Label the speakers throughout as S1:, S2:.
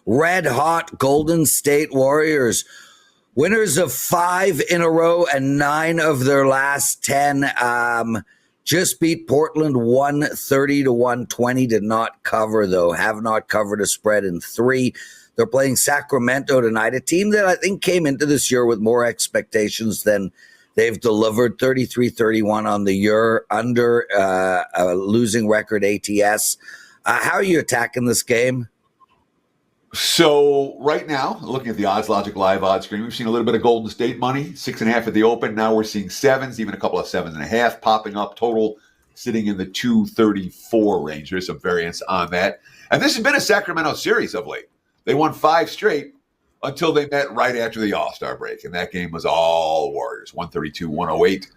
S1: red hot Golden State Warriors, winners of 5 in a row and 9 of their last 10. Just beat Portland 130-120. Did not cover, though. Have not covered a spread in 3. They're playing Sacramento tonight, a team that I think came into this year with more expectations than they've delivered. 33-31 on the year, under a losing record ATS. How are you attacking this game?
S2: So right now, looking at the Odds Logic live odds screen, we've seen a little bit of Golden State money, 6.5 at the open. Now we're seeing 7s, even a couple of 7.5 popping up. Total sitting in the 234 range. There's some variance on that. And this has been a Sacramento series of late. They won 5 straight until they met right after the All-Star break. And that game was all Warriors, 132-108.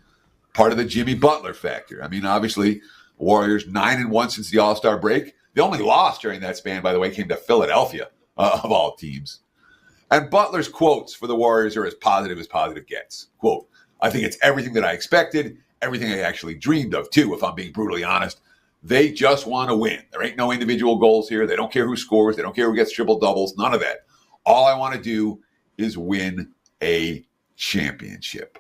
S2: Part of the Jimmy Butler factor. I mean, obviously, Warriors 9-1 since the All-Star break. The only loss during that span, by the way, came to Philadelphia. Of all teams. And Butler's quotes for the Warriors are as positive gets. Quote, I think it's everything that I expected, everything I actually dreamed of, too, if I'm being brutally honest. They just want to win. There ain't no individual goals here. They don't care who scores. They don't care who gets triple doubles. None of that. All I want to do is win a championship.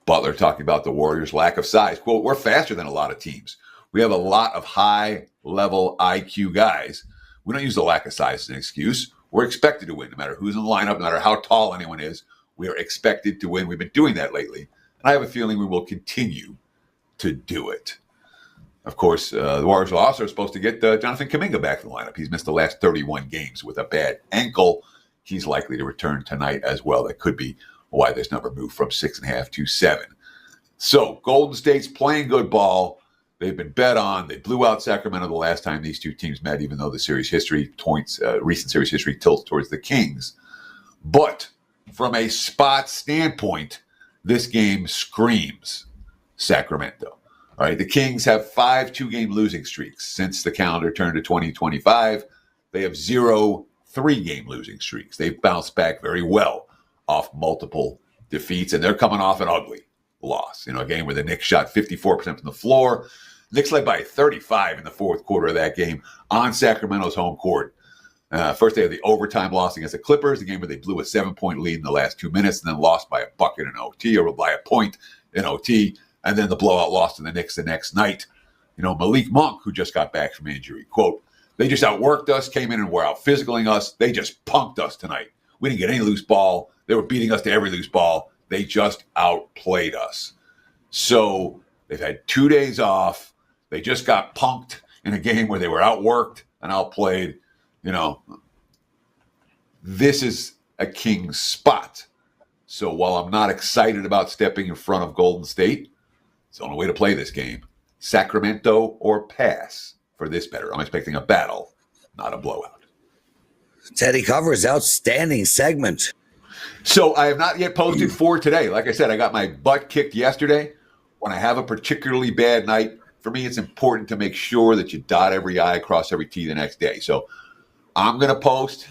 S2: Butler talking about the Warriors' lack of size. Quote, we're faster than a lot of teams. We have a lot of high-level IQ guys. We don't use the lack of size as an excuse. We're expected to win, no matter who's in the lineup, no matter how tall anyone is. We are expected to win. We've been doing that lately. And I have a feeling we will continue to do it. Of course, the Warriors are also supposed to get Jonathan Kuminga back in the lineup. He's missed the last 31 games with a bad ankle. He's likely to return tonight as well. That could be why this number moved from 6.5 to 7. So Golden State's playing good ball. They've been bet on. They blew out Sacramento the last time these two teams met, even though the series history points, recent series history tilts towards the Kings. But from a spot standpoint, this game screams Sacramento. All right, the Kings have 5 2-game losing streaks since the calendar turned to 2025. They have 0 3-game losing streaks. They've bounced back very well off multiple defeats, and they're coming off an ugly loss. You know, a game where the Knicks shot 54% from the floor. Knicks led by 35 in the fourth quarter of that game on Sacramento's home court. First, they had the overtime loss against the Clippers, the game where they blew a 7-point lead in the last 2 minutes and then lost by a bucket in OT, or by a point in OT, and then the blowout loss to the Knicks the next night. You know, Malik Monk, who just got back from injury, quote, they just outworked us, came in and were out physicaling us. They just punked us tonight. We didn't get any loose ball. They were beating us to every loose ball. They just outplayed us. So they've had 2 days off. They just got punked in a game where they were outworked and outplayed. You know, this is a Kings spot. So while I'm not excited about stepping in front of Golden State, it's the only way to play this game. Sacramento or pass for this better. I'm expecting a battle, not a blowout.
S1: Teddy covers outstanding segment.
S2: So I have not yet posted for today. Like I said, I got my butt kicked yesterday. When I have a particularly bad night, for me, it's important to make sure that you dot every I, cross every T the next day. So I'm going to post.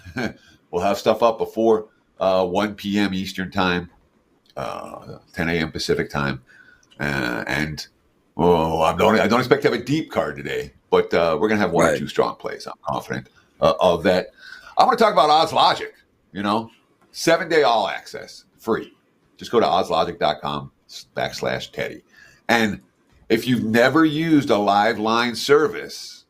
S2: We'll have stuff up before 1 p.m. Eastern time, 10 a.m. Pacific time. I don't expect to have a deep card today, but we're going to have one or two strong plays. I'm confident of that. I want to talk about Odds Logic, 7-day all access, free. Just go to oddslogic.com/Teddy. And if you've never used a live line service,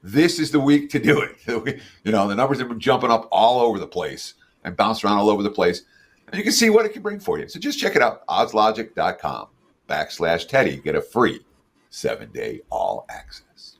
S2: this is the week to do it. The numbers have been jumping up all over the place and bounced around all over the place. And you can see what it can bring for you. So just check it out, oddslogic.com/Teddy. Get a free 7-day all access.